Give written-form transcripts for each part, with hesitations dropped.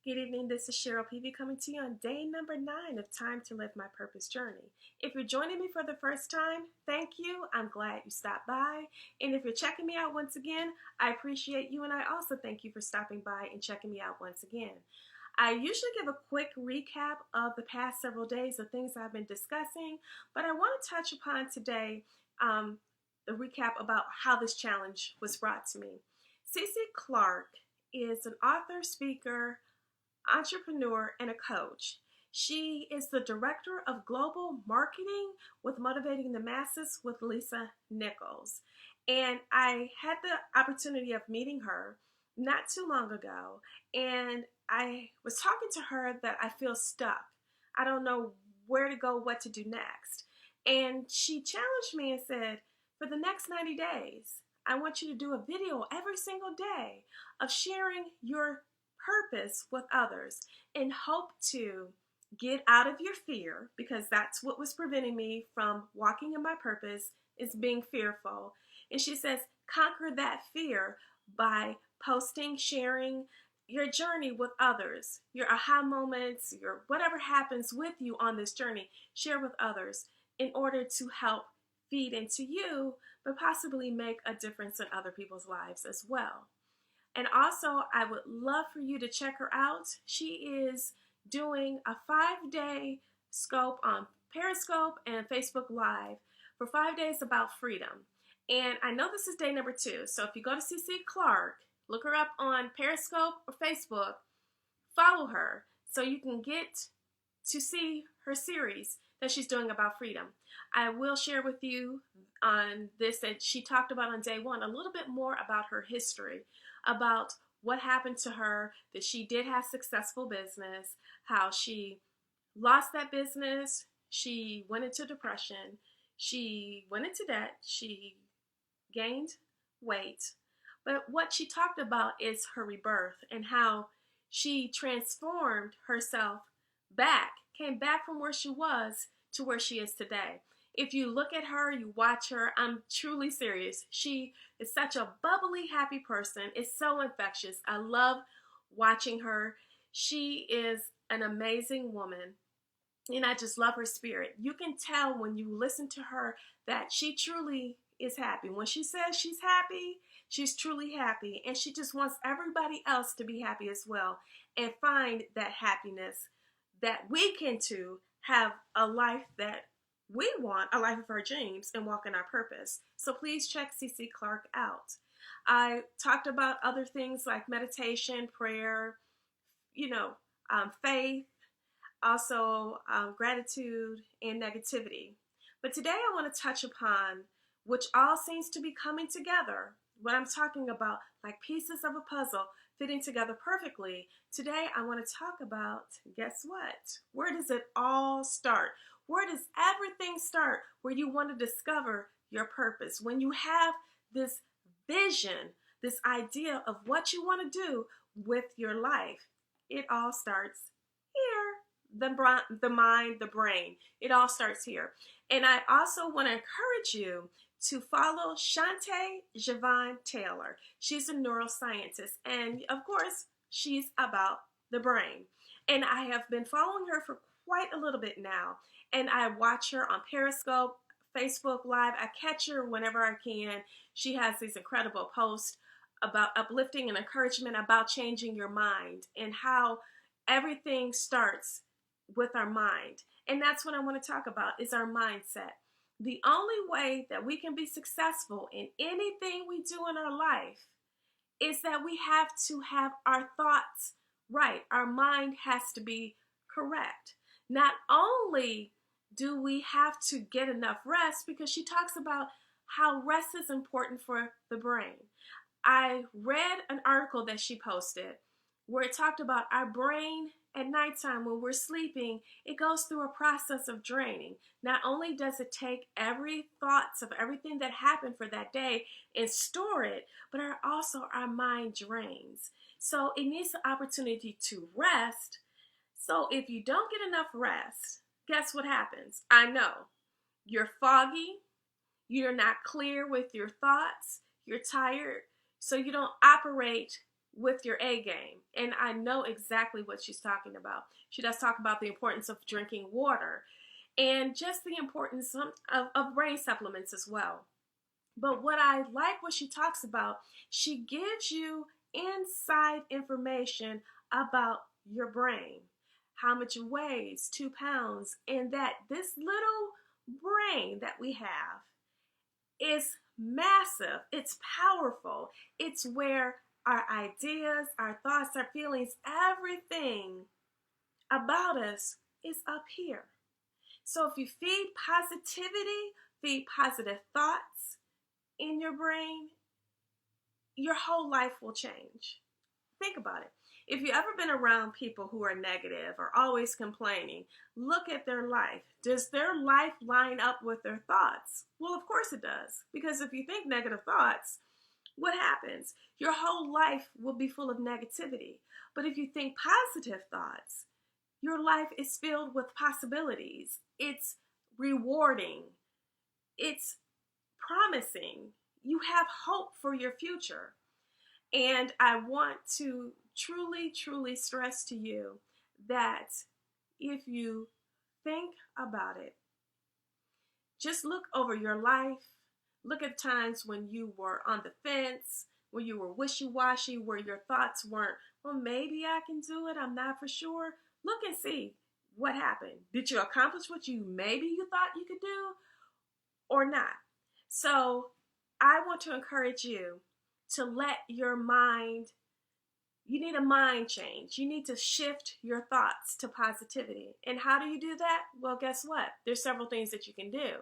Good evening, this is Cheryl PV coming to you on day number 9 of Time to Live My Purpose Journey. If you're joining me for the first time, thank you. I'm glad you stopped by. And if you're checking me out once again, I appreciate you, and I also thank you for stopping by and checking me out once again. I usually give a quick recap of the past several days of things I've been discussing, but I want to touch upon today the recap about how this challenge was brought to me. Cece Clark is an author, speaker, entrepreneur, and a coach. She is the director of global marketing with Motivating the Masses with Lisa Nichols. And I had the opportunity of meeting her not too long ago, and I was talking to her that I feel stuck. I don't know where to go, what to do next. And she challenged me and said, for the next 90 days, I want you to do a video every single day of sharing your purpose with others and hope to get out of your fear, because that's what was preventing me from walking in my purpose, is being fearful. And she says, conquer that fear by posting, sharing your journey with others, your aha moments, your whatever happens with you on this journey, share with others in order to help feed into you, but possibly make a difference in other people's lives as well. And also, I would love for you to check her out. She is doing a 5-day scope on Periscope and Facebook Live for 5 days about freedom. And I know this is day number 2. So if you go to CC Clark, look her up on Periscope or Facebook, follow her so you can get to see her series that she's doing about freedom. I will share with you on this that she talked about on day 1 a little bit more about her history, about what happened to her, that she did have successful business, how she lost that business, she went into depression, she went into debt, she gained weight. But what she talked about is her rebirth and how she transformed herself back, came back from where she was to where she is today. If you look at her, you watch her, I'm truly serious. She is such a bubbly, happy person. It's so infectious. I love watching her. She is an amazing woman, and I just love her spirit. You can tell when you listen to her that she truly is happy. When she says she's happy, she's truly happy, and she just wants everybody else to be happy as well and find that happiness that we can too have a life that we want, a life of our dreams, and walk in our purpose. So please check CC Clark out. I talked about other things like meditation, prayer, faith, also gratitude and negativity. But today I want to touch upon which all seems to be coming together. What I'm talking about, like pieces of a puzzle fitting together perfectly. Today I want to talk about, guess what? Where does it all start? Where does everything start where you want to discover your purpose? When you have this vision, this idea of what you want to do with your life, it all starts here. The mind, the brain, it all starts here. And I also want to encourage you to follow Shante Javon Taylor. She's a neuroscientist, and of course, she's about the brain. And I have been following her for quite a little bit now, and I watch her on Periscope, Facebook Live. I catch her whenever I can. She has these incredible posts about uplifting and encouragement about changing your mind and how everything starts with our mind. And that's what I want to talk about, is our mindset. The only way that we can be successful in anything we do in our life is that we have to have our thoughts right. Our mind has to be correct. Not only do we have to get enough rest, because she talks about how rest is important for the brain. I read an article that she posted where it talked about our brain at nighttime when we're sleeping. It goes through a process of draining. Not only does it take every thoughts of everything that happened for that day and store it, but also our mind drains. So it needs the opportunity to rest. So if you don't get enough rest, guess what happens? I know. You're foggy. You're not clear with your thoughts. You're tired. So you don't operate with your A game. And I know exactly what she's talking about. She does talk about the importance of drinking water and just the importance of brain supplements as well. But what I like what she talks about, she gives you inside information about your brain, how much it weighs, 2 pounds, and that this little brain that we have is massive, it's powerful, it's where our ideas, our thoughts, our feelings, everything about us is up here. So if you feed positivity, feed positive thoughts in your brain, your whole life will change. Think about it. If you've ever been around people who are negative or always complaining, look at their life. Does their life line up with their thoughts? Well, of course it does. Because if you think negative thoughts, what happens? Your whole life will be full of negativity. But if you think positive thoughts, your life is filled with possibilities. It's rewarding. It's promising. You have hope for your future. And I want to truly, truly stress to you that if you think about it, just look over your life. Look at times when you were on the fence, when you were wishy-washy, where your thoughts weren't, well, maybe I can do it, I'm not for sure. Look and see what happened. Did you accomplish what maybe you thought you could do or not? So I want to encourage you to let your mind, you need a mind change. You need to shift your thoughts to positivity. And how do you do that? Well, guess what? There's several things that you can do.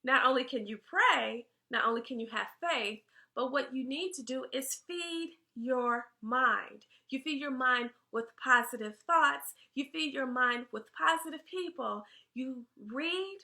Not only can you pray, not only can you have faith, but what you need to do is feed your mind. You feed your mind with positive thoughts. You feed your mind with positive people. You read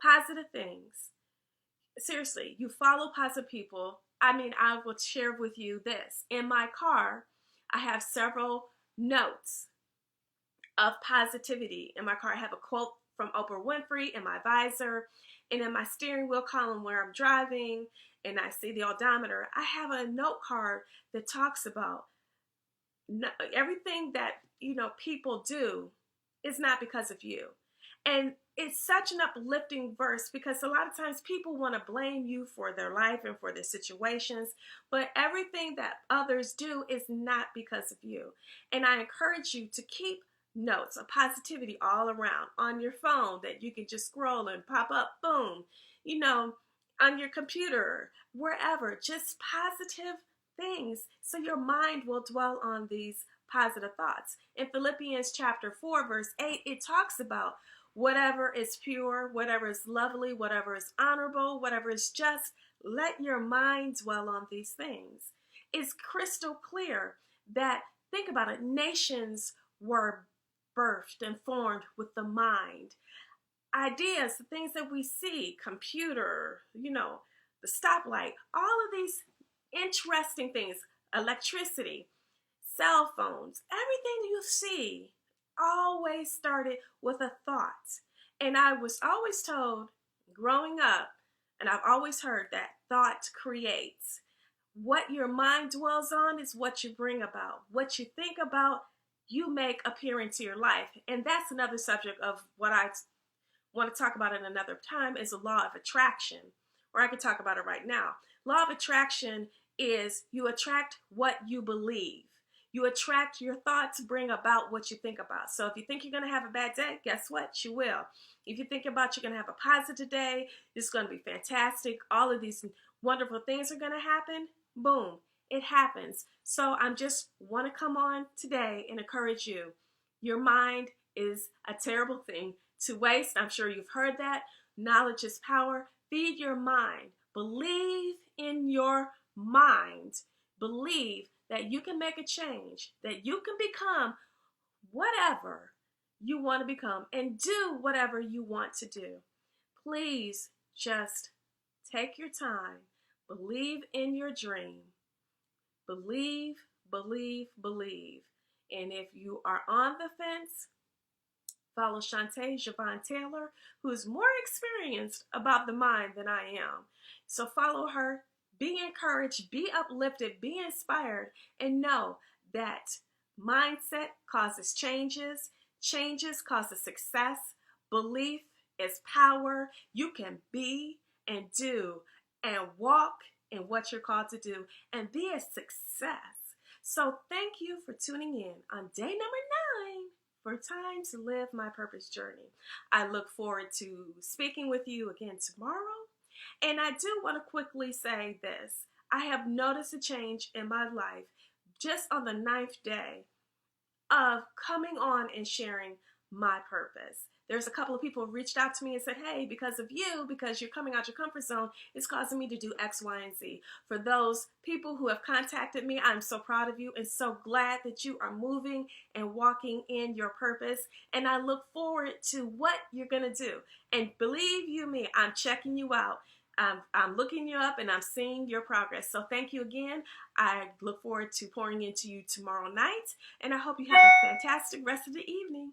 positive things. Seriously, you follow positive people. I mean, I will share with you this. In my car, I have several notes of positivity. In my car, I have a quote from Oprah Winfrey in my visor, and in my steering wheel column where I'm driving and I see the odometer, I have a note card that talks about everything that, people do is not because of you. And it's such an uplifting verse because a lot of times people want to blame you for their life and for their situations, but everything that others do is not because of you. And I encourage you to keep notes of positivity all around on your phone that you can just scroll and pop up, boom, on your computer, wherever, just positive things so your mind will dwell on these positive thoughts. In Philippians chapter 4, verse 8, it talks about whatever is pure, whatever is lovely, whatever is honorable, whatever is just, let your mind dwell on these things. It's crystal clear that, think about it, nations were birthed and formed with the mind. Ideas, the things that we see, computer, the stoplight, all of these interesting things, electricity, cell phones, everything you see always started with a thought. And I was always told growing up, and I've always heard that thought creates. What your mind dwells on is what you bring about. What you think about, you make appear into your life. And that's another subject of what I want to talk about in another time is the law of attraction, or I can talk about it right now. Law of attraction is you attract what you believe. You attract, your thoughts bring about what you think about. So if you think you're going to have a bad day, guess what? You will. If you think about you're going to have a positive day, it's going to be fantastic, all of these wonderful things are going to happen, boom, it happens. So I'm just want to come on today and encourage you. Your mind is a terrible thing to waste. I'm sure you've heard that. Knowledge is power. Feed your mind. Believe in your mind. Believe that you can make a change, that you can become whatever you want to become and do whatever you want to do. Please just take your time. Believe in your dream. Believe, believe, believe. And if you are on the fence, follow Shantae Javon Taylor, who is more experienced about the mind than I am. So follow her. be encouraged, be uplifted, be inspired, and know that mindset causes changes, changes causes success, belief is power. You can be and do and walk in what you're called to do and be a success. So thank you for tuning in on day number 9 for Time to Live My Purpose Journey. I look forward to speaking with you again tomorrow. And I do want to quickly say this. I have noticed a change in my life just on the 9th day of coming on and sharing my purpose. There's a couple of people who reached out to me and said, hey, because of you, because you're coming out your comfort zone, it's causing me to do X, Y, and Z. For those people who have contacted me, I'm so proud of you and so glad that you are moving and walking in your purpose. And I look forward to what you're going to do. And believe you me, I'm checking you out. I'm looking you up and I'm seeing your progress. So thank you again. I look forward to pouring into you tomorrow night. And I hope you have a fantastic rest of the evening.